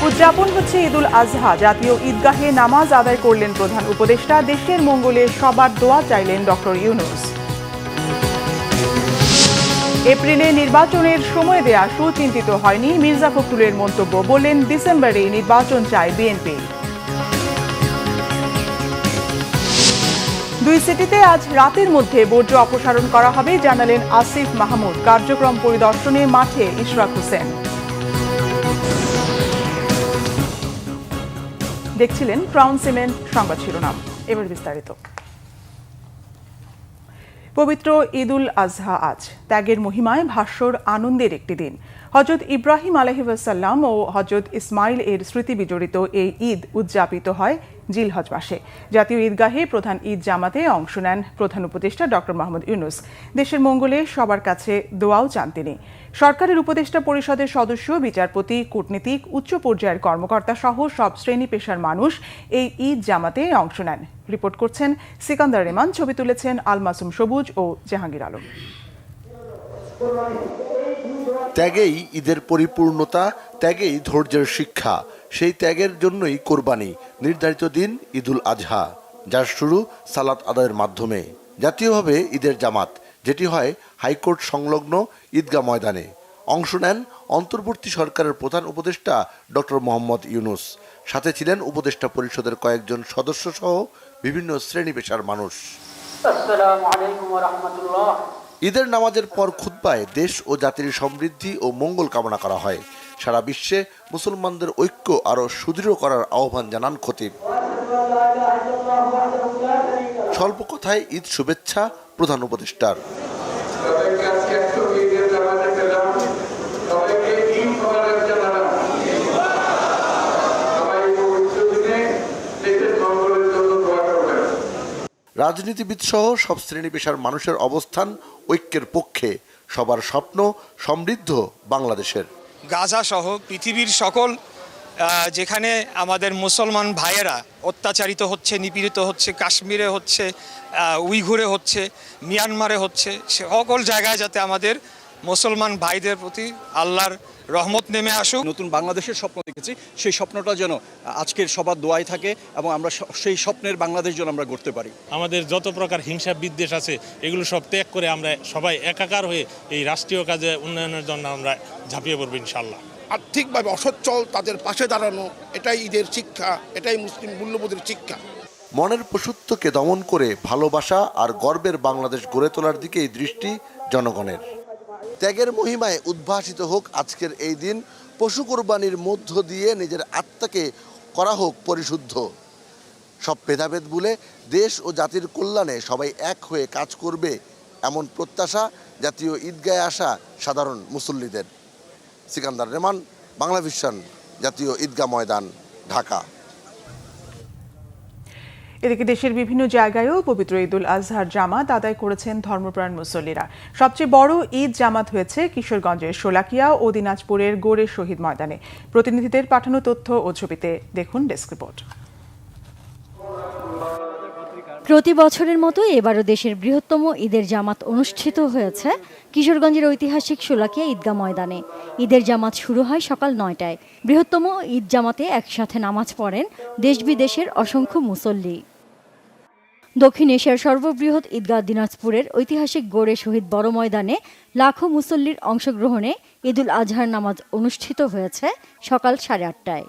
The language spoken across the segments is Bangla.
উদযাপন হচ্ছে ঈদুল আজহা। জাতীয় ঈদগাহে নামাজ আদায় করলেন প্রধান উপদেষ্টা। দেশের মঙ্গলে সবার দোয়া চাইলেন ডক্টর ইউনূস। এপ্রিলে নির্বাচনের সময় দেয়া সুচিন্তিত হয়নি, মির্জা ফখরুলের মন্তব্য। বললেন ডিসেম্বরে নির্বাচন চায় বিএনপি। দুই সিটিতে আজ রাতের মধ্যে বর্জ্য অপসারণ করা হবে, জানালেন আসিফ মাহমুদ। কার্যক্রম পরিদর্শনে মাঠে ইশরাক হোসেন। দেখছিলেন ক্রাউন সিমেন্ট সংবাদ শিরোনাম, এবার বিস্তারিত। পবিত্র ঈদুল আজহা আজ। ত্যাগের মহিমায় ভাস্বর আনন্দের একটি দিন। হযরত ইব্রাহিম আলাইহিসসালাম ও হযরত ইসমাইল এর স্মৃতি বিজড়িত এই ঈদ উদযাপিত হয় জিলহজ মাসে। জাতীয় ঈদগাহে প্রধান ঈদ জামাতে অংশ নেন প্রধান উপদেষ্টা ডক্টর মোহাম্মদ ইউনূস। দেশের মঙ্গলে সবার কাছে দোয়াও চান তিনি। সরকারের উপদেষ্টা পরিষদের সদস্য, বিচারপতি, কূটনীতিক, উচ্চ পর্যায়ের কর্মকর্তা সহ সব শ্রেণী পেশার মানুষ এই ঈদ জামাতে অংশ নেন। রিপোর্ট করছেন সিকান্দার রেমান, ছবি তুলেছেন আল মাসুম সবুজ ও জাহাঙ্গীর আলম। ত্যাগেই ঈদের পরিপূর্ণতা, ত্যাগেই ধৈর্যের শিক্ষা। সেই ত্যাগের জন্যই কোরবানি। নির্ধারিত দিন ঈদুল আজহা, যার শুরু সালাত আদায়ের মাধ্যমে। জাতীয়ভাবে ঈদের জামাত, যেটি হয় হাইকোর্ট সংলগ্ন ঈদগাহ ময়দানে। অংশ নেন অন্তর্বর্তী সরকারের প্রধান উপদেষ্টা ডক্টর মোহাম্মদ ইউনূস। সাথে ছিলেন উপদেষ্টা পরিষদের কয়েকজন সদস্য সহ বিভিন্ন শ্রেণী পেশার মানুষ। আসসালামু আলাইকুম ওয়া রাহমাতুল্লাহ। ঈদের নামাজের পর খুতবায় দেশ ও জাতির সমৃদ্ধি ও মঙ্গল কামনা করা হয়। সারা বিশ্বে মুসলমানদের ঐক্য আরও সুদৃঢ় করার আহ্বান জানান খতিব। স্বল্প কথায় ঈদ শুভেচ্ছা প্রধান উপদেষ্টার। রাজনীতিবিদ সহ সব শ্রেণী পেশার মানুষের অবস্থান ঐক্যের পক্ষে। সবার স্বপ্ন সমৃদ্ধ বাংলাদেশের। গাজা সহ পৃথিবীর সকল যেখানে আমাদের মুসলমান ভাইয়েরা অত্যাচারিত হচ্ছে, নিপীড়িত হচ্ছে, কাশ্মীরে হচ্ছে, উইঘুরে হচ্ছে, মিয়ানমারে হচ্ছে, সকল জায়গায় যাতে আমাদের মুসলমান ভাইদের প্রতি আল্লাহর রহমত নেমে আসুক। নতুন বাংলাদেশের স্বপ্ন দেখেছি, সেই স্বপ্নটা যেন আজকের সবার দোয়াই থাকে এবং আমরা সেই স্বপ্নের বাংলাদেশ যেন আমরা গড়তে পারি। আমাদের যত প্রকার হিংসা বিদ্বেষ আছে এগুলো সব ত্যাগ করে আমরা সবাই একাকার হয়ে এই রাষ্ট্রীয় কাজে উন্নয়নের জন্য আমরা ঝাঁপিয়ে পড়বো ইনশাআল্লাহ। আর্থিকভাবে অসচ্ছল তাদের পাশে দাঁড়ানো, এটাই ঈদের শিক্ষা, এটাই মুসলিম মূল্যবোধের শিক্ষা। মনের পশুত্বকে দমন করে ভালোবাসা আর গর্বের বাংলাদেশ গড়ে তোলার দিকেই দৃষ্টি জনগণের। ত্যাগের মহিমায় উদ্ভাসিত হোক আজকের এই দিন। পশু কোরবানির মধ্য দিয়ে নিজের আত্মাকে করা হোক পরিশুদ্ধ। সব ভেদাভেদ ভুলে দেশ ও জাতির কল্যাণে সবাই এক হয়ে কাজ করবে, এমন প্রত্যাশা জাতীয় ঈদগাহে আসা সাধারণ মুসল্লিদের। সিকান্দার রেমান, বাংলা ভিশন, জাতীয় ঈদগাহ ময়দান, ঢাকা। এদিকে দেশের বিভিন্ন জায়গায়ও পবিত্র ঈদুল আজহার জামাত আদায় করেছেন ধর্মপ্রাণ মুসল্লিরা। সবচেয়ে বড় ঈদ জামাত হয়েছে কিশোরগঞ্জের শোলাকিয়া ও দিনাজপুরের গোরে শহীদ ময়দানে। প্রতিনিধিদের পাঠানো তথ্য ও ছবিতে দেখুন ডেস্ক রিপোর্ট। প্রতি বছরের মতো এবারও দেশের বৃহত্তম ঈদের জামাত অনুষ্ঠিত হয়েছে কিশোরগঞ্জের ঐতিহাসিক শোলাকিয়া ঈদগাহ ময়দানে। ঈদের জামাত শুরু হয় সকাল ৯টায়। বৃহত্তম ঈদ জামাতে একসাথে নামাজ পড়েন দেশ বিদেশের অসংখ্য মুসল্লি। দক্ষিণ এশিয়ার সর্ববৃহৎ ঈদগাহ দিনাজপুরের ঐতিহাসিক গোরে শহীদ বড় ময়দানে লাখো মুসল্লির অংশগ্রহণে ঈদুল আজহার নামাজ অনুষ্ঠিত হয়েছে সকাল 8:30টায়।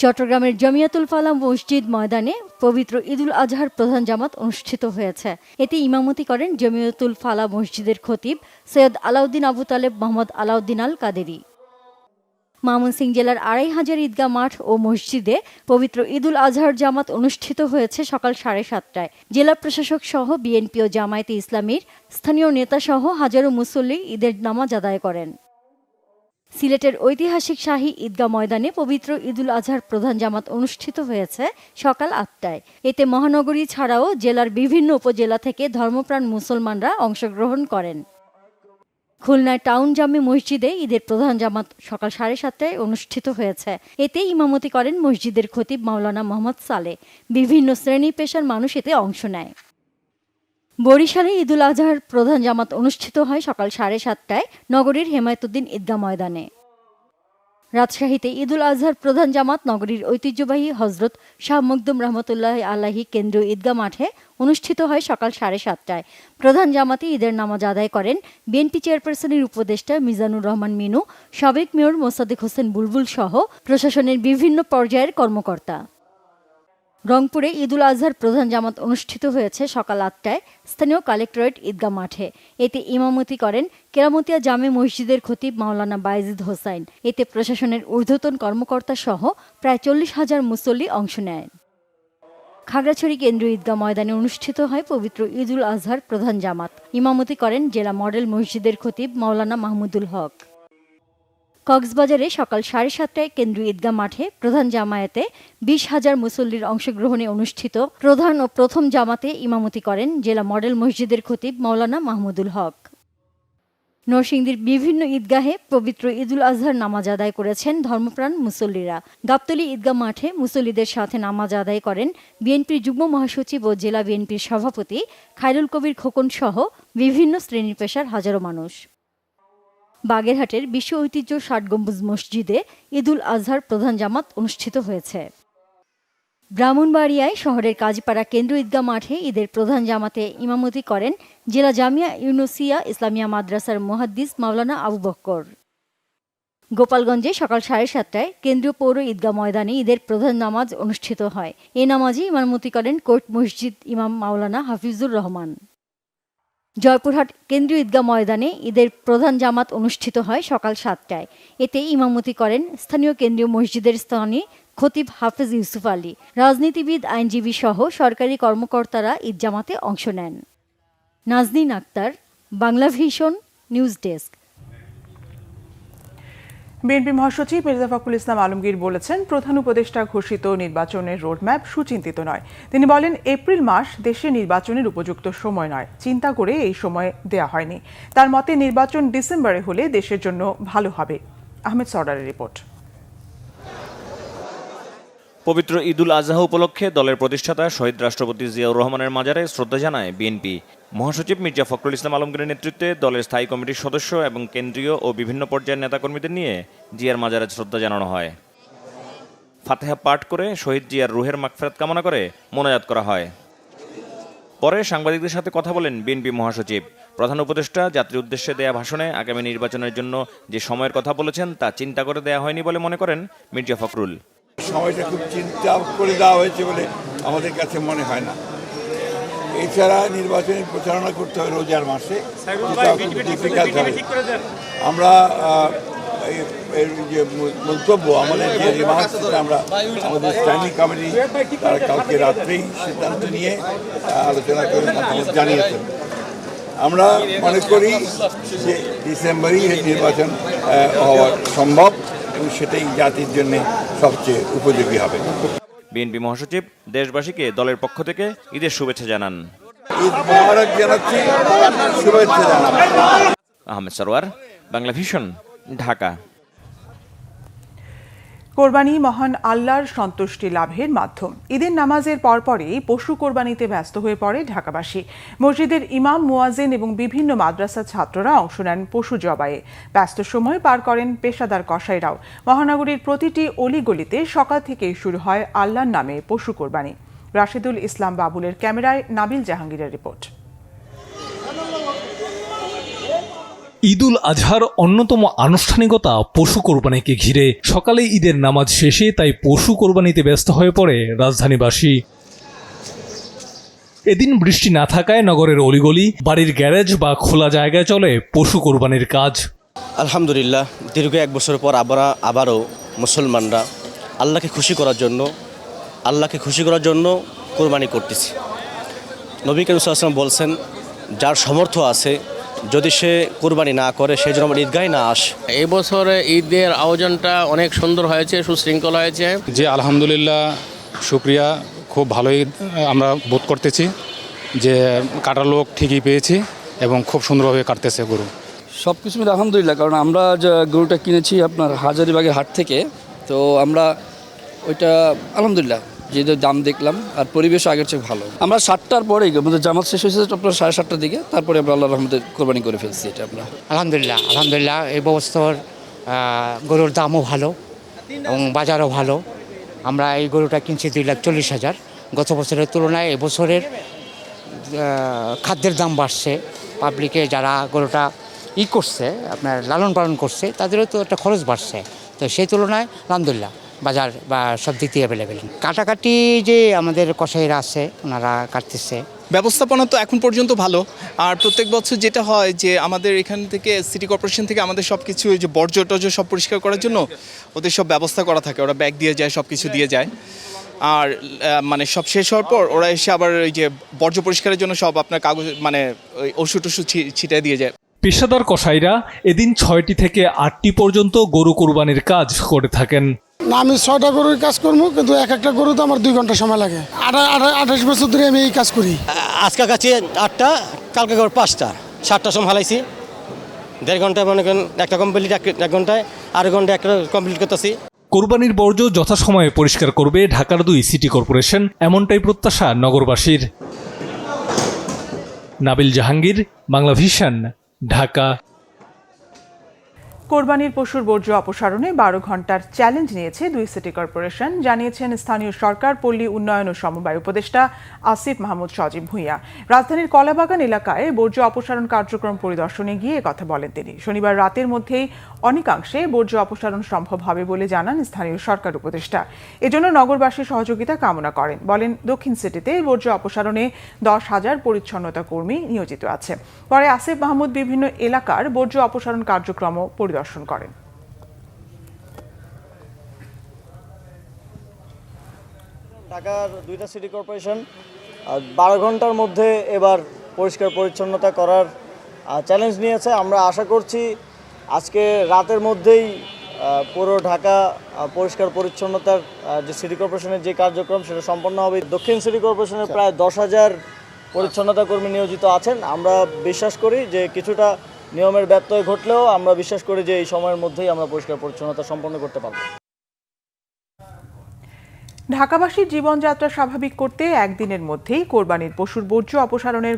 চট্টগ্রামের জমিয়াতুল ফালাহ মসজিদ ময়দানে পবিত্র ঈদুল আজহার প্রধান জামাত অনুষ্ঠিত হয়েছে। এতে ইমামতি করেন জমিয়াতুল ফালাহ মসজিদের খতিব সৈয়দ আলাউদ্দিন আবু তালেব মোহাম্মদ আলাউদ্দিন আল কাদেরি। ময়মনসিংহ জেলার ২৫০০ ঈদগাহ মাঠ ও মসজিদে পবিত্র ঈদুল আজহার জামাত অনুষ্ঠিত হয়েছে সকাল 7:30টায়। জেলা প্রশাসক সহ বিএনপি ও জামায়াতে ইসলামীর স্থানীয় নেতা সহ হাজারো মুসল্লি ঈদের নামাজ আদায় করেন। সিলেটের ঐতিহাসিক শাহী ঈদগাহ ময়দানে পবিত্র ঈদুল আজহার প্রধান জামাত অনুষ্ঠিত হয়েছে সকাল 8টায়। এতে মহানগরী ছাড়াও জেলার বিভিন্ন উপজেলা থেকে ধর্মপ্রাণ মুসলমানরা অংশগ্রহণ করেন। খুলনায় টাউন জামে মসজিদে ঈদের প্রধান জামাত সকাল 7:30টায় অনুষ্ঠিত হয়েছে। এতে ইমামতি করেন মসজিদের খতিব মাওলানা মোহাম্মদ সালেহ। বিভিন্ন শ্রেণী পেশার মানুষ এতে অংশ নেয়। বরিশালে ঈদুল আজহার প্রধান জামাত অনুষ্ঠিত হয় সকাল 7:30টায় নগরীর হেমায়েতুদ্দিন ঈদগাহ ময়দানে। রাজশাহীতে ঈদুল আজহার প্রধান জামাত নগরীর ঐতিহ্যবাহী হজরত শাহ মখদুম রহমতুল্লাহ আলাহি কেন্দ্রীয় ঈদগাহ মাঠে অনুষ্ঠিত হয় সকাল 7:30টায়। প্রধান জামাতে ঈদের নামাজ আদায় করেন বিএনপি চেয়ারপারসনের উপদেষ্টা মিজানুর রহমান মিনু, সাবেক মেয়র মোসাদ্দেক হোসেন বুলবুল সহ প্রশাসনের বিভিন্ন পর্যায়ের কর্মকর্তা। রংপুরে ঈদুল আজহার প্রধান জামাত অনুষ্ঠিত হয়েছে সকাল 8টায় স্থানীয় কালেক্টরেট ঈদগাহ মাঠে। এতে ইমামতি করেন কেরামতিয়া জামে মসজিদের খতিব মাওলানা বায়েজিদ হোসাইন। এতে প্রশাসনের ঊর্ধ্বতন কর্মকর্তা সহ প্রায় 40,000 মুসল্লি অংশ নেয়। খাগড়াছড়ি কেন্দ্রীয় ঈদগাহ ময়দানে অনুষ্ঠিত হয় পবিত্র ঈদুল আজহার প্রধান জামাত। ইমামতি করেন জেলা মডেল মসজিদের খতিব মাওলানা মাহমুদুল হক। কক্সবাজারে সকাল 7:30টায় কেন্দ্রীয় ঈদগাহ মাঠে প্রধান জামায়াতে 20,000 মুসল্লির অংশগ্রহণে অনুষ্ঠিত প্রধান ও প্রথম জামাতে ইমামতি করেন জেলা মডেল মসজিদের খতিব মাওলানা মাহমুদুল হক। নরসিংদীর বিভিন্ন ঈদগাহে পবিত্র ঈদুল আজহার নামাজ আদায় করেছেন ধর্মপ্রাণ মুসল্লিরা। গাবতলী ঈদগাহ মাঠে মুসল্লিদের সাথে নামাজ আদায় করেন বিএনপির যুগ্ম মহাসচিব ও জেলা বিএনপির সভাপতি খায়রুল কবির খোকন সহ বিভিন্ন শ্রেণী পেশার হাজারো মানুষ। বাগেরহাটের বিশ্ব ঐতিহ্য 60 গম্বুজ মসজিদে ঈদুল আজহার প্রধান জামাত অনুষ্ঠিত হয়েছে। ব্রাহ্মণবাড়িয়ায় শহরের কাজীপাড়া কেন্দ্রীয় ঈদগাহ মাঠে ঈদের প্রধান জামাতে ইমামতি করেন জেলা জামিয়া ইউনুসিয়া ইসলামিয়া মাদ্রাসার মুহাদ্দিস মাওলানা আবু বক্কর। গোপালগঞ্জে সকাল 7:30টায় কেন্দ্রীয় পৌর ঈদগাহ ময়দানে ঈদের প্রধান নামাজ অনুষ্ঠিত হয়। এ নামাজে ইমামতি করেন কোর্ট মসজিদ ইমাম মাওলানা হাফিজুর রহমান। জয়পুরহাট কেন্দ্রীয় ঈদগাহ ময়দানে ঈদের প্রধান জামাত অনুষ্ঠিত হয় সকাল 7টায়। এতে ইমামতি করেন স্থানীয় কেন্দ্রীয় মসজিদের স্থানীয় খতিব হাফেজ ইউসুফ আলী। রাজনীতিবিদ, আইনজীবী সহ সরকারি কর্মকর্তারা ঈদ জামাতে অংশ নেন। Nazneen Akhtar, Bangla Vision, news desk. BNP মহাসচিব মির্জা ফখরুল ইসলাম আলমগীর বলেছেন, প্রধান উপদেষ্টা ঘোষিত নির্বাচনের রোডম্যাপ সুচিন্তিত নয়। তিনি বলেন, এপ্রিল মাস দেশে নির্বাচনের উপযুক্ত সময় নয়, চিন্তা করে এই সময় দেয়া হয়নি। তার মতে নির্বাচন ডিসেম্বরে হলে দেশের জন্য ভালো হবে। আহমেদ সরদারের রিপোর্ট। পবিত্র ঈদুল আজহা উপলক্ষে দলের প্রতিষ্ঠাতা শহীদ রাষ্ট্রপতি জিয়াউর রহমানের মাজারে শ্রদ্ধা জানায় বিএনপি। মহাসচিব মির্জা ফখরুল ইসলাম আলমগীরের নেতৃত্বে দলের স্থায়ী কমিটির সদস্য এবং কেন্দ্রীয় ও বিভিন্ন পর্যায়ের নেতাকর্মীদের নিয়ে জিয়ার মাজারে শ্রদ্ধা জানানো হয়। ফাতেহা পাঠ করে শহীদ জিয়ার রুহের মাগফিরাত কামনা করে মোনাজাত করা হয়। পরে সাংবাদিকদের সাথে কথা বলেন বিএনপি মহাসচিব। প্রধান উপদেষ্টা জাতির উদ্দেশ্যে দেয়া ভাষণে আগামী নির্বাচনের জন্য যে সময়ের কথা বলেছেন তা চিন্তা করে দেয়া হয়নি বলে মনে করেন মির্জা ফখরুল। সময়টা খুব চিন্তা করে দেওয়া হয়েছে বলে আমাদের কাছে মনে হয় না। এছাড়া নির্বাচনী প্রচারণা করতে হবে রোজার মাসে, ডিফিকাল্ট হবে। আমরা যে মন্তব্য আমাদের যে রিমার্কস আমরা আমাদের স্ট্যান্ডিং কমিটি তারা কালকে রাত্রেই সিদ্ধান্ত নিয়ে আলোচনা করে মতামত জানিয়েছেন। আমরা মনে করি যে ডিসেম্বরেই নির্বাচন হওয়া সম্ভব এবং সেটাই জাতির জন্য সবচেয়ে উপযোগী হবে। বিএনপি মহাসচিব দেশবাসীকে দলের পক্ষ থেকে ঈদের শুভেচ্ছা জানান। ঈদ মোবারক জানাচ্ছি, শুভেচ্ছা জানাচ্ছি। আহমেদ সরওয়ার, বাংলা ভিশন, ঢাকা। কোরবানি মহান আল্লাহর সন্তুষ্টি লাভের মাধ্যম। ঈদের নামাজের পরপরই পশু কোরবানিতে ব্যস্ত হয়ে পড়ে ঢাকাবাসী। মসজিদের ইমাম, মুয়াজ্জিন এবং বিভিন্ন মাদ্রাসার ছাত্ররা অংশ নেন পশু জবাইয়ে। ব্যস্ত সময় পার করেন পেশাদার কসাইরাও। মহানগরীর প্রতিটি অলিগলিতে সকাল থেকেই শুরু হয় আল্লাহর নামে পশু কোরবানি। রাশেদুল ইসলাম বাবুলের ক্যামেরায় নাবিল জাহাঙ্গীরের রিপোর্ট। ঈদুল আজহার অন্যতম আনুষ্ঠানিকতা পশু কোরবানিকে ঘিরে। সকালে ঈদের নামাজ শেষে তাই পশু কোরবানিতে ব্যস্ত হয়ে পড়ে রাজধানীবাসী। এদিন বৃষ্টি না থাকায় নগরের অলিগলি, বাড়ির গ্যারেজ বা খোলা জায়গায় চলে পশু কোরবানির কাজ। আলহামদুলিল্লাহ, দীর্ঘ 1 বছর পর আবারও মুসলমানরা আল্লাহকে খুশি করার জন্য কোরবানি করতেছি। নবী করিম সাল্লাল্লাহু আলাইহি ওয়াসাল্লাম বলছেন, যার সামর্থ্য আছে যদি সে কোরবানি না করে সেই জন্য আমার ঈদগাহে না আসে। এই বছরে ঈদের আয়োজনটা অনেক সুন্দর হয়েছে, সুশৃঙ্খল হয়েছে। যে আলহামদুলিল্লাহ, শুকরিয়া, খুব ভালোই আমরা বোধ করতেছি যে কাটার লোক ঠিকই পেয়েছি এবং খুব সুন্দরভাবে কাটতেছে গরু। সব কিছু মিলে আলহামদুলিল্লাহ, কারণ আমরা যে গরুটা কিনেছি আপনার হাজারীবাগের হাট থেকে, তো আমরা ওইটা আলহামদুলিল্লাহ যে দাম দেখলাম আর পরিবেশ আগের চেয়ে ভালো। আমরা 7টার পরেই আমাদের জামাত শেষ হয়েছে আপনার 7:30টার দিকে, তারপরে আমরা আল্লাহর রহমতে কোরবানি করে ফেলছি। এটা আমরা আলহামদুলিল্লাহ এই বছর গরুর দামও ভালো এবং বাজারও ভালো। আমরা এই গরুটা কিনছি 2,40,000। গত বছরের তুলনায় এবছরের খাদ্যের দাম বাড়ছে। পাবলিকে যারা গরুটা করছে, আপনার লালন পালন করছে, তাদেরও তো একটা খরচ বাড়ছে। তো সেই তুলনায় আলহামদুলিল্লাহ বাজার বা সব দিক দিয়ে অ্যাভেলেবেল। কাটাকাটি যে আমাদের কসাইরা আছে ওনারা কাটতেছে। ব্যবস্থাপনা তো এখন পর্যন্ত ভালো। আর প্রত্যেক বছর যেটা হয় যে আমাদের এখান থেকে সিটি কর্পোরেশন থেকে আমাদের সব কিছু যে বর্জ্য টর্জ্য সব পরিষ্কার করার জন্য ওদের সব ব্যবস্থা করা থাকে, ওরা ব্যাগ দিয়ে যায়, সব কিছু দিয়ে যায়। আর মানে সব শেষ হওয়ার পর ওরা এসে আবার ওই যে বর্জ্য পরিষ্কারের জন্য সব আপনার কাগজ মানে ওই ওষুধ ছিটিয়ে দিয়ে যায়। পেশাদার কসাইরা এদিন 6টি থেকে 8টি পর্যন্ত গরু কুরবানির কাজ করে থাকেন। না, আমি 6টা গরুর কাজ করবো, কিন্তু একটা গরু তো আমার 2 ঘন্টা সময় লাগে। 28 বছর ধরে আমি এই কাজ করি। আজকে কাছে 8টা, কালকে 5টা, 7টার সময় হালাইছি। 1.5 ঘন্টায় মনে করেন একটা কমপ্লিট, 1 ঘন্টায় 8 ঘন্টা একটা কমপ্লিট করতেছি। কোরবানির বর্জ্য যথাসময়ে পরিষ্কার করবে ঢাকার 2 সিটি কর্পোরেশন, এমনটাই প্রত্যাশা নগরবাসীর। নাবিল জাহাঙ্গীর, বাংলা ভিশন, ঢাকা। কোরবানির পশুর বর্জ্য অপসারণে 12 ঘন্টার চ্যালেঞ্জ নিয়েছে 2 সিটি কর্পোরেশন, জানিয়েছেন স্থানীয় সরকার, পল্লী উন্নয়ন ও সমবায় উপদেষ্টা আসিফ মাহমুদ সজীব ভূঁইয়া। রাজধানীর কলাবাগান এলাকায় বর্জ্য অপসারণ কার্যক্রম পরিদর্শনে গিয়ে কথা বলেন তিনি। শনিবার রাতের মধ্যেই অনেকাংশে বর্জ্য অপসারণ সম্ভব হবে বলে জানান স্থানীয় সরকার উপদেষ্টা। এজন্য নগরবাসীর সহযোগিতা কামনা করেন। বলেন, দক্ষিণ সিটিতে বর্জ্য অপসারণে 10,000 পরিচ্ছন্নতা কর্মী নিয়োজিত আছে। পরে আসিফ মাহমুদ বিভিন্ন এলাকার বর্জ্য অপসারণ কার্যক্রম পরিদর্শন করেন। ঢাকার 2টা সিটি কর্পোরেশন 12 ঘন্টার মধ্যে এবার পরিষ্কার পরিচ্ছন্নতা করার চ্যালেঞ্জ নিয়েছে। আমরা আশা করছি আজকে রাতের মধ্যেই পুরো ঢাকা পরিষ্কার পরিচ্ছন্নতার যে সিটি কর্পোরেশনের যে কার্যক্রম সেটা সম্পন্ন হবে। দক্ষিণ সিটি কর্পোরেশনের প্রায় 10,000 পরিচ্ছন্নতা কর্মী নিয়োজিত আছেন। আমরা বিশ্বাস করি যে কিছুটা নিয়মের ব্যত্যয় ঘটলেও আমরা বিশ্বাস করি যে এই সময়ের মধ্যেই আমরা পরিষ্কার পরিচ্ছন্নতা সম্পন্ন করতে পারব। ঢাকাবাসীর জীবনযাত্রা স্বাভাবিক করতে একদিনের মধ্যেই কোরবানির পশুর বর্জ্য অপসারণের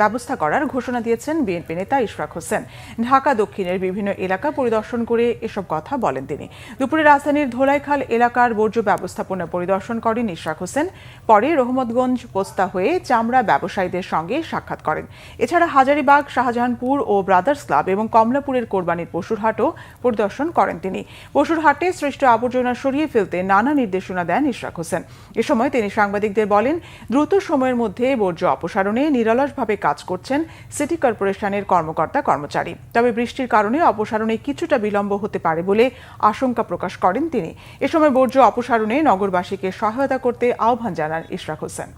ব্যবস্থা করার ঘোষণা দিয়েছেন বিএনপি নেতা ইশরাক হোসেন। ঢাকা দক্ষিণের বিভিন্ন এলাকা পরিদর্শন করে এসব কথা বলেন তিনি। দুপুরে রাজধানীর ধোলাইখাল এলাকার বর্জ্য ব্যবস্থাপনা পরিদর্শন করেন ইশরাক হোসেন। পরে রহমতগঞ্জ পোস্তা হয়ে চামড়া ব্যবসায়ীদের সঙ্গে সাক্ষাৎ করেন। এছাড়া হাজারীবাগ, শাহজাহানপুর ও ব্রাদার্স ক্লাব এবং কমলাপুরের কোরবানির পশুর হাটও পরিদর্শন করেন তিনি। পশুর হাটে সৃষ্ট আবর্জনা সরিয়ে ফেলতে নানা নির্দেশনা দেন ইশরাক হোসেন। এ সময় তিনি সাংবাদিকদের বলেন, দ্রুত সময়ের মধ্যে বর্জ্য অপসারণে নিরলসভাবে কাজ করছেন সিটি কর্পোরেশনের কর্মকর্তা কর্মচারী। তবে বৃষ্টির কারণে অপসারণে কিছুটা বিলম্ব হতে পারে বলে আশঙ্কা প্রকাশ করেন তিনি। এ সময় বর্জ্য অপসারণে নগরবাসীকে সহায়তা করতে আহ্বান জানান ইশরাক হোসেন।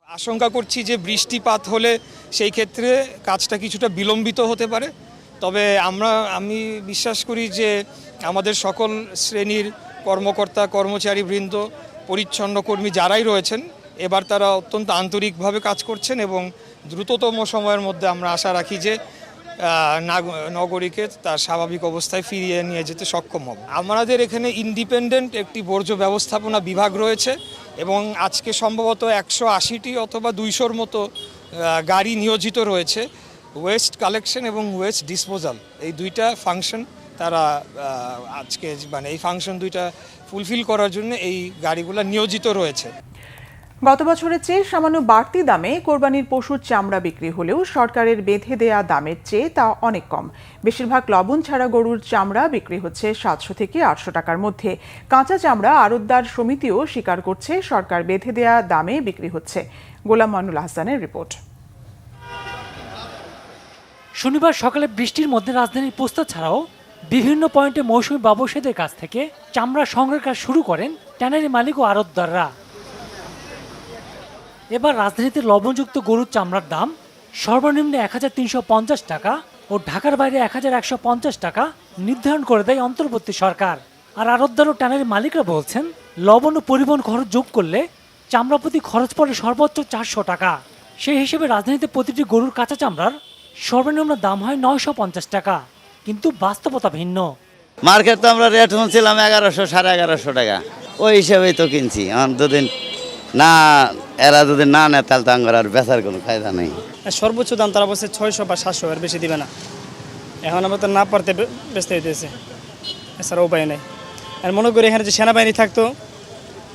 আশঙ্কা করছি যে বৃষ্টিপাত হলে সেই ক্ষেত্রে কাজটা কিছুটা বিলম্বিত হতে পারে। তবে আমি বিশ্বাস করি যে আমাদের সকল শ্রেণীর কর্মকর্তা কর্মচারীবৃন্দ, পরিচ্ছন্ন কর্মী যারাই রয়েছেন, এবার তারা অত্যন্ত আন্তরিকভাবে কাজ করছেন এবং দ্রুততম সময়ের মধ্যে আমরা আশা রাখি যে নগরীকে তার স্বাভাবিক অবস্থায় ফিরিয়ে নিয়ে যেতে সক্ষম হবে। আমাদের এখানে ইন্ডিপেন্ডেন্ট একটি বর্জ্য ব্যবস্থাপনা বিভাগ রয়েছে এবং আজকে সম্ভবত 180টি অথবা 200-র মতো গাড়ি নিয়োজিত রয়েছে। ওয়েস্ট কালেকশন এবং ওয়েস্ট ডিসপোজাল, এই 2টা ফাংশন তারা আজকে এই ফাংশন 2টা ফুলফিল করার জন্য এই গাড়িগুলো নিয়োজিত রয়েছে। গত বছরের চেয়ে সামান্য বাড়তি দামে কোরবানির পশুর চামড়া বিক্রি হলেও সরকারের বেঁধে দেয়া দামের চেয়ে তা অনেক কম। বেশিরভাগ লবণ ছাড়া গরুর চামড়া বিক্রি হচ্ছে 700 থেকে 800 টাকার মধ্যে। কাঁচা চামড়া আড়তদার সমিতিও স্বীকার করছে সরকার বেঁধে দেয়া দামে বিক্রি হচ্ছে। গোলাম মানুল হাসানের রিপোর্ট। শনিবার সকালে বৃষ্টির মধ্যে রাজধানীর পোস্তা ছাড়াও বিভিন্ন পয়েন্টে মৌসুমী ব্যবসায়ীদের কাছ থেকে চামড়া সংগ্রহের কাজ শুরু করেন ট্যানারি মালিক ও আড়তদাররা। এবার রাজধানীতে লবণযুক্ত গরুর চামড়ার দাম সর্বনিম্ন 1350 টাকা ও ঢাকার বাইরে 1150 টাকা নির্ধারণ করে দেয় অন্তর্বর্তী সরকার। আর আড়তদার ও ট্যানারি মালিকরা বলছেন, লবণ ও পরিবহন খরচ যোগ করলে চামড়া প্রতি খরচ পড়ে সর্বোচ্চ 400 টাকা। সেই হিসেবে রাজধানীতে প্রতিটি গরুর কাঁচা চামড়ার সর্বনিম্ন দাম হয় 950 টাকা, কিন্তু বাস্তবতা ভিন্ন। মার্কেট তো আমরা রেট শুনছিলাম 1100 1150 টাকা, ওই হিসাবেই তো কিনছি। দুদিন না এরা যদি না নেয় তাহলে তো আর বেচার কোনো ফায়দা নেই। সর্বোচ্চ দাম তারা বলছে 600 বা 700, এর বেশি দিবে না। এখন আমরা তো না পারতে ব্যস্ত হইতেছে, এছাড়া উপায় নেই। আর মনে করি এখানে যে সেনাবাহিনী থাকতো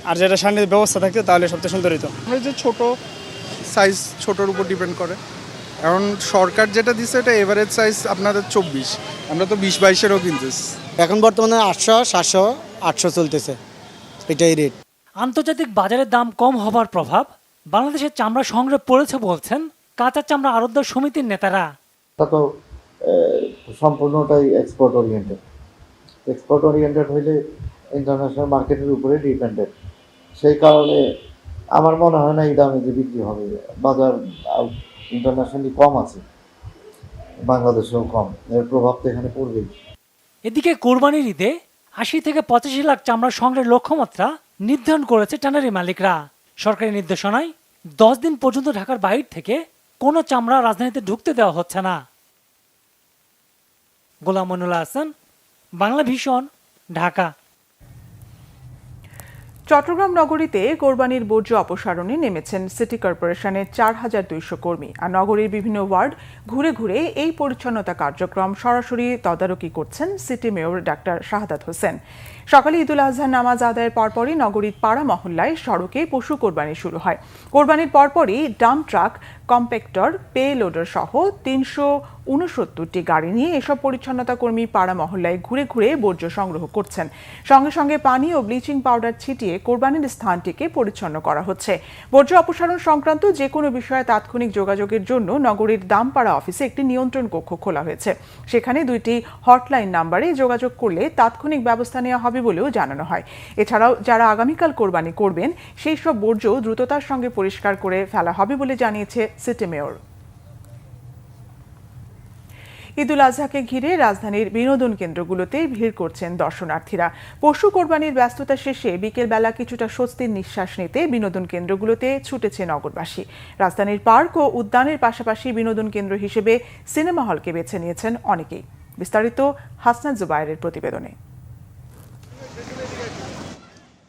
আর যেটা সামনের ব্যবস্থা থাকতো তাহলে সবচেয়ে সুন্দর হতো। যে ছোট সাইজ ছোটোর উপর ডিপেন্ড করে। এখন সরকার যেটা দিচ্ছে এটা এভারেজ সাইজ আপনাদের 24, আমরা তো 20-22-এরও কিনতেছি। এখন বর্তমানে 800, 700, 800 চলতেছে, এটাই রেট। আন্তর্জাতিক বাজারের দাম কম হবার প্রভাব বাংলাদেশের চামড়া সংগ্রহে পড়েছে বলছেন কাঁচা চামড়া আড়তদার সমিতির নেতারা। তা তো সম্পূর্ণটাই এক্সপোর্ট ওরিয়েন্টেড হইলে ইন্টারন্যাশনাল মার্কেটের উপরে ডিপেন্ডেন্ট। সেই কারণে আমার মনে হয় না এই দামে যে বিক্রি হবে। বাজার ইন্টারন্যাশনালি কম আছে, বাংলাদেশেও কম, এর প্রভাব তো এখানে পড়বেই। এদিকে কোরবানির ঈদে 80 থেকে 85 লাখ চামড়া সংগ্রহের লক্ষ্যমাত্রা নির্ধারণ করেছে ট্যানারি মালিকরা। সরকারি নির্দেশনায় 10 দিন পর্যন্ত ঢাকার বাইরে থেকে কোনো চামড়া রাজধানীতে ঢুকতে দেওয়া হচ্ছে না। গোলাম মনিরুল হাসান, বাংলা ভিশন, ঢাকা। চট্টগ্রাম নগরীতে কোরবানির বর্জ্য অপসারণে নেমেছেন সিটি কর্পোরেশনের 4200 কর্মী। আর নগরীর বিভিন্ন ওয়ার্ড ঘুরে ঘুরে এই পরিচ্ছন্নতা কার্যক্রম সরাসরি তদারকি করছেন city mayor doctor Shahadat Hossain. সকালে ঈদুল আজহার নামাজ আদায়ের পরপরই নগরীর পাড়া মহল্লায় সড়কে পশু কোরবানি শুরু হয়। কোরবানির পরপরই dump truck, compactor, pay loader সহ 369টি গাড়ি নিয়ে এসব পরিচ্ছন্নতা কর্মী পাড়া মহল্লায় ঘুরে ঘুরে বর্জ্য সংগ্রহ করছেন। সঙ্গে সঙ্গে পানি ও ব্লিচিং পাউডার ছিটিয়ে কোরবানির স্থানটিকে পরিচ্ছন্ন করা হচ্ছে। বর্জ্য অপসারণ সংক্রান্ত যে কোনো বিষয়ে তাৎক্ষণিক যোগাযোগের জন্য নগরীর দামপাড়া অফিসে একটি নিয়ন্ত্রণ কক্ষ খোলা হয়েছে। সেখানে 2টি হটলাইন নাম্বারে যোগাযোগ করলে তাৎক্ষণিক ব্যবস্থা নেওয়া হবে বলেও জানানো হয়। এছাড়াও যারা আগামীকাল কোরবানি করবেন সেই সব বর্জ্য দ্রুততার সঙ্গে পরিষ্কার করে ফেলা হবে বলে জানিয়েছে সিটি মেয়র। ঈদুল আজহাকে ঘিরে রাজধানীর বিনোদন কেন্দ্রগুলোতে ভিড় করছেন দর্শনার্থীরা। পশু কোরবানির ব্যস্ততা শেষে বিকেলবেলা কিছুটা স্বস্তির নিঃশ্বাস নিতে বিনোদন কেন্দ্রগুলোতে ছুটেছে নগরবাসী। রাজধানীর পার্ক ও উদ্যানের পাশাপাশি বিনোদন কেন্দ্র হিসেবে সিনেমা হলকে বেছে নিয়েছেন অনেকেই। বিস্তারিত হাসনাত জুবায়েরের প্রতিবেদনে।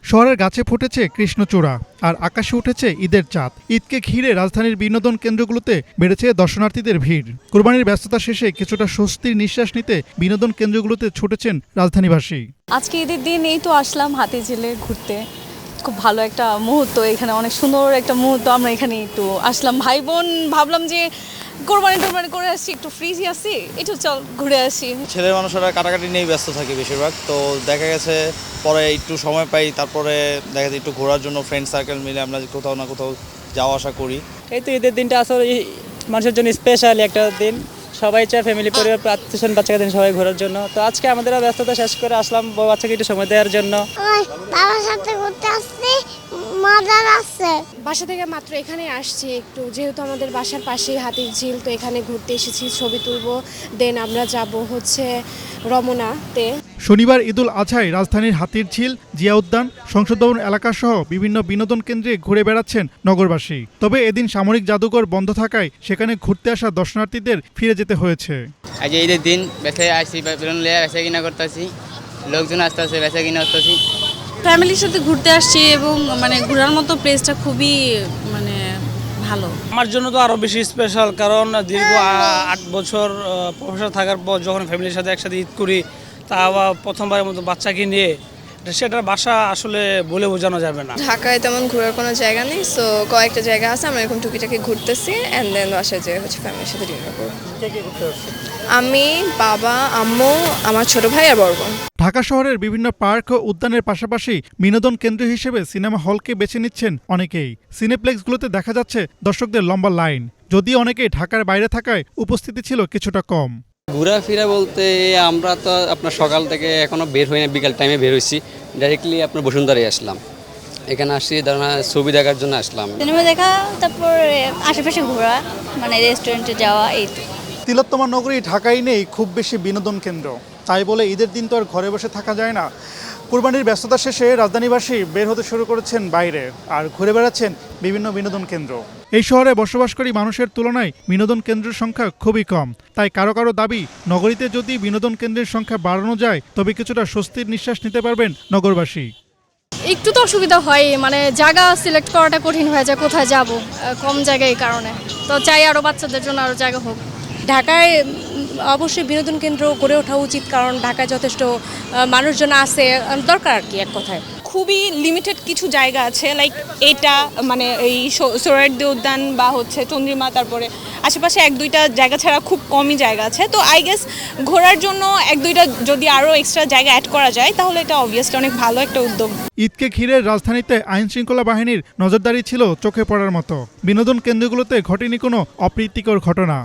শহরের গাছে ফুটেছে কৃষ্ণচূড়া আর আকাশে উঠেছে ঈদের চাঁদ। ঈদকে ঘিরে রাজধানীর বিনোদন কেন্দ্রগুলোতে বেড়েছে দর্শনার্থীদের ভিড়। কোরবানির ব্যস্ততা শেষে কিছুটা স্বস্তির নিঃশ্বাস নিতে বিনোদন কেন্দ্রগুলোতে ছুটেছেন রাজধানীবাসী। আজকে ঈদের দিন এই তো আসলাম হাতিঝিলে ঘুরতে, খুব ভালো একটা মুহূর্ত, এখানে অনেক সুন্দর একটা মুহূর্ত। আমরা এখানে একটু আসলাম ভাই বোন, ভাবলাম যে কোরবানি করে আসছি, একটু ফ্রিজি আসি, একটু চল ঘুরে আসি। ছেলের মানুষরা কাটাকাটি নিয়েই ব্যস্ত থাকে বেশিরভাগ, তো দেখা গেছে পরে একটু সময় পাই, তারপরে দেখা যায় একটু ঘোরার জন্য ফ্রেন্ড সার্কেল মিলে আমরা কোথাও না কোথাও যাওয়া আসা করি। এই তো ঈদের দিনটা আসলে মানুষের জন্য স্পেশাল একটা দিন, সবাই চায় ফ্যামিলি পরিবার আত্মীয় বাচ্চাকে দিন সবাই ঘোরার জন্য। তো আজকে আমাদের ব্যস্ততা শেষ করে আসলাম বউ বাচ্চাকে একটু সময় দেওয়ার জন্য। বাবার সাথে ঘুরতে আসছি, মজা লাগছে। বাসা থেকে মাত্র এখানে আসছি একটু, যেহেতু আমাদের বাসার পাশেই হাতিঝিল, তো এখানে ঘুরতে এসেছি, ছবি তুলবো, দেন আমরা যাব হচ্ছে রমনাতে। শনিবার ঈদুল আজহায় রাজধানীর হাতিরঝিল, জিয়া উদ্যান, সংসদ ভবন এলাকা সহ বিভিন্ন বিনোদন কেন্দ্রে ঘুরে বেড়াচ্ছেন নগরবাসী। তবে এদিন সামরিক জাদুঘর বন্ধ থাকায় সেখানে ঘুরতে আসা দর্শনার্থীদের ফিরে যেতে হয়েছে। আজ ঈদের দিন বেঁচে আসছি, বেচা কিনা করতেছি, লোকজন আসতে আসছে, বেচা কিনা করতেছি। ফ্যামিলির সাথে ঘুরতে আসছি এবং মানে ঘোরার মতো প্লেসটা খুবই মানে ভালো। আমার জন্য তো আরও বেশি স্পেশাল, কারণ দীর্ঘ 8 বছর প্রফেসর থাকার পর যখন ফ্যামিলির সাথে একসাথে ঈদ করি, তা আবার প্রথমবারের মতো বাচ্চাকে নিয়ে, সেটার বাসা আসলে বলে বোঝানো যাবে না। ঢাকায় তেমন ঘোরার কোনো জায়গা নেই, সো কয়েকটা জায়গা আছে, আমরা এখন টুকিটাকি ঘুরতেছি অ্যান্ড দেন বাসায় যেয়ে হচ্ছে ফ্যামিলির সাথে ডিনার করব। আমি, বাবা, আম্মু, আমার ছোট ভাই আর বড় বোন। ঢাকা শহরের বিভিন্ন পার্ক ও উদ্যানের পাশাপাশি বিনোদন কেন্দ্র হিসেবে সিনেমা হলকে বেছে নিচ্ছেন অনেকেই। সিনেপ্লেক্সগুলোতে দেখা যাচ্ছে দর্শকদের লম্বা লাইন, যদিও অনেকেই ঢাকার বাইরে থাকায় উপস্থিতি ছিল কিছুটা কম। ঘোরাফেরা বলতে আমরা তো আপনার সকাল থেকে এখনো বের হই না, বিকাল টাইমে বের হয়েছি, ডাইরেক্টলি আপনার বসুন্ধরায় আসলাম। এখানে আসছি ধরুন ছবি দেখার জন্য আসলাম, সিনেমা দেখা, তারপর আশেপাশে ঘোরা, মানে রেস্টুরেন্টে যাওয়া, এই তো। তিলোত্তমা নগরী ঢাকায় নেই খুব বেশি বিনোদন কেন্দ্র, তাই বলে ঈদের দিন তো আর ঘরে বসে থাকা যায় না। কুরবানির ব্যস্ততা শেষে রাজধানীবাসী বের হতে শুরু করেছেন বাইরে আর ঘুরে বেড়াচ্ছেন বিভিন্ন বিনোদন কেন্দ্র। এই শহরে বসবাসকারী মানুষের তুলনায় বিনোদন কেন্দ্রের সংখ্যা খুবই কম, তাই কারো কারো দাবি নগরীতে যদি বিনোদন কেন্দ্রের সংখ্যা বাড়ানো যায় তবে কিছুটা স্বস্তির নিঃশ্বাস নিতে পারবেন নগরবাসী। একটু তো অসুবিধা হয়, মানে জায়গা সিলেক্ট করাটা কঠিন হয়ে যায়, কোথায় যাব, কম জায়গায় এই কারণে। তো চাই আরও বাচ্চাদের জন্য আরও জায়গা হোক। ঢাকায় অবশ্যই বিনোদন কেন্দ্র গড়ে ওঠা উচিত, কারণ ঢাকায় যথেষ্ট মানুষজন আছে, দরকার আর কি এক কথায়। খুবই লিমিটেড কিছু জায়গা আছে, লাইক এটা মানে এই সোহরাওয়ার্দী উদ্যান বা হচ্ছে চন্দ্রিমা, তারপরে আশেপাশে 1-2টা জায়গা ছাড়া খুব কমই জায়গা আছে। তো আই গেস ঘোরার জন্য 1-2টা যদি আরও এক্সট্রা জায়গা অ্যাড করা যায় তাহলে এটা অবভিয়াসলি অনেক ভালো একটা উদ্যোগ। ঈদকে ঘিরে রাজধানীতে আইন শৃঙ্খলা বাহিনীর নজরদারি ছিল চোখে পড়ার মতো। বিনোদন কেন্দ্রগুলোতে ঘটেনি কোনো অপ্রীতিকর ঘটনা।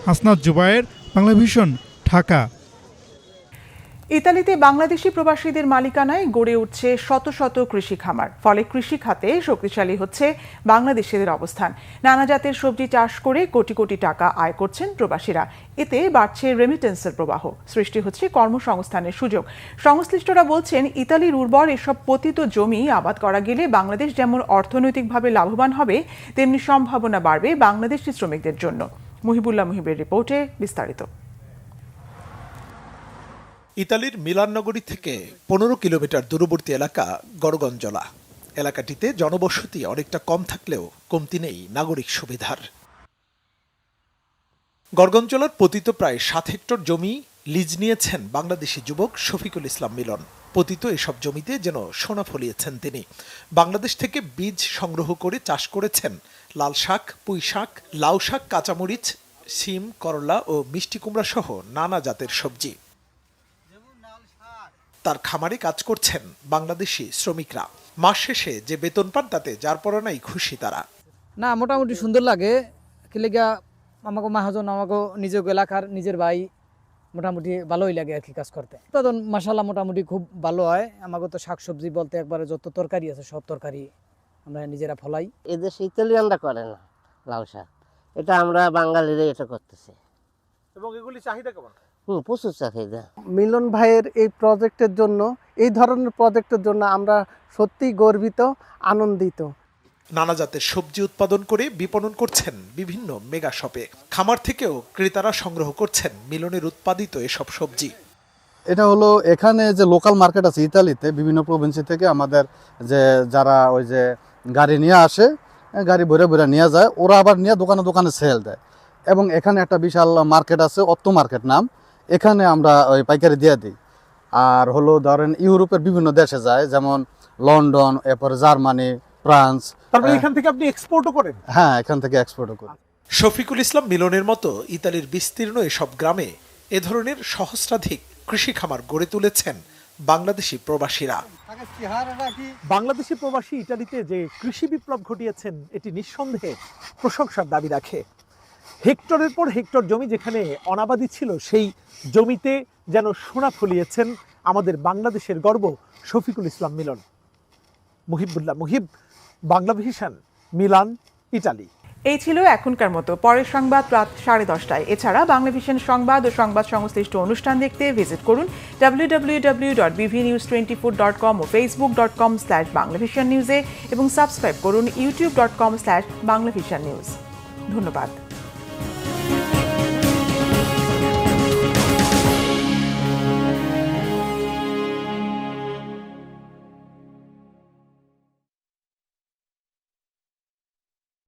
হাসনাত জুবায়ের, বাংলাভিশন, ঢাকা। ইতালিতে বাংলাদেশি প্রবাসীদের মালিকানায় গড়ে উঠছে শত শত কৃষি খামার। ফলে কৃষি খাতে শক্তিশালী হচ্ছে বাংলাদেশিদের অবস্থান। নানা জাতের সবজি চাষ করে কোটি কোটি টাকা আয় করছেন প্রবাসীরা। এতে বাড়ছে রেমিটেন্সের প্রবাহ, সৃষ্টি হচ্ছে কর্মসংস্থানের সুযোগ। সংশ্লিষ্টরা বলছেন, ইতালির উর্বর এসব পতিত জমি আবাদ করা গেলে বাংলাদেশ যেমন অর্থনৈতিকভাবে লাভবান হবে, তেমনি সম্ভাবনা বাড়বে বাংলাদেশি শ্রমিকদের জন্য। মুহিবুল্লাহ মুহিবের রিপোর্টে বিস্তারিত। ইতালির মিলান নগরী থেকে 15 কিলোমিটার দূরবর্তী এলাকা গরগঞ্জলা। এলাকাটিতে জনবসতি অনেকটা কম থাকলেও কমতি নেই নাগরিক সুবিধার। গরগঞ্জলার পতিত প্রায় 7 হেক্টর জমি লিজ নিয়েছেন বাংলাদেশি যুবক শফিকুল ইসলাম মিলন। পতিত এসব জমিতে যেন সোনা ফলিয়েছেন তিনি। বাংলাদেশ থেকে বীজ সংগ্রহ করে চাষ করেছেন লাল শাক, পুঁই শাক, লাউ শাক, কাঁচামরিচ, শিম, করলা ও মিষ্টি কুমড়া সহ নানা জাতের সবজি। তার খামারে কাজ করছেন বাংলাদেশি শ্রমিকরা। মাস শেষে যে বেতন পান তাতে যার পরনাই খুশি তারা। না, মোটামুটি সুন্দর লাগে। কিলেগা আমাকে মাহাজন, আমাকে নিজের এলাকার নিজের ভাই, মোটামুটি ভালোই লাগে আর কি কাজ করতে। উৎপাদন মাশাআল্লাহ মোটামুটি খুব ভালো হয়। আমাকে তো শাকসবজি বলতে একবারে যত তরকারি আছে সব তরকারি আমরা নিজেরা ফলাই। এদেশে ইতালিয়ানরা করে না লাউ শাক, এটা আমরা বাঙালিরা এটা করতেছি। এবং এগুলি চাহিদা কেমন? প্রচুর চাহিদা। মিলন ভাইয়ের এই প্রজেক্টের জন্য, এই ধরনের প্রজেক্টের জন্য আমরা সত্যিই গর্বিত, আনন্দিত। নানা জাতের সবজি উৎপাদন করে বিপণন করছেন বিভিন্ন মেগা শপে। খামার থেকেও ক্রেতারা সংগ্রহ করছেন মিলনের উৎপাদিত এসব সবজি। এটা হলো এখানে যে লোকাল মার্কেট আছে ইতালিতে, বিভিন্ন প্রভিন্সি থেকে আমাদের যে যারা ওই যে গাড়ি নিয়ে আসে, গাড়ি ভরে ভরে নিয়ে যায়, ওরা আবার নিয়ে দোকানে দোকানে সেল দেয়। এবং এখানে একটা বিশাল মার্কেট আছে, অত্ত মার্কেট নাম, এখানে আমরা ওই পাইকারি দিয়ে দিই। আর হলো ধরেন ইউরোপের বিভিন্ন দেশে যায়, যেমন লন্ডন, এরপরে জার্মানি, ফ্রান্স। তারপরে এখান থেকে আপনি এক্সপোর্টও করেন? হ্যাঁ, এখান থেকে এক্সপোর্টও করি। শফিকুল ইসলাম মিলনের মতো ইতালির বিস্তীর্ণ এসব গ্রামে এ ধরনের সহস্রাধিক কৃষি খামার গড়ে তুলেছেন বাংলাদেশি প্রবাসীরা। বাংলাদেশি প্রবাসী ইতালিতে যে কৃষি বিপ্লব ঘটিয়েছেন এটি নিঃসন্দেহে প্রশংসার দাবি রাখে। হেক্টরের পর হেক্টর জমি যেখানে অনাবাদি ছিল, সেই জমিতে যেন সোনা ফলিয়েছেন আমাদের বাংলাদেশের গর্ব শফিকুল ইসলাম মিলন। Muhibullah Muhib, Banglavision, Milan, Italy. এই ছিল এখনকার মতো। পরের সংবাদ রাত 10:30টায়। এছাড়া বাংলাভিশন সংবাদ ও সংবাদ সংশ্লিষ্ট অনুষ্ঠান দেখতে ভিজিট করুন www.bvnews24.com ও facebook.com/banglavisionnews এবং সাবস্ক্রাইব করুন youtube.com/banglavisionnews। ধন্যবাদ।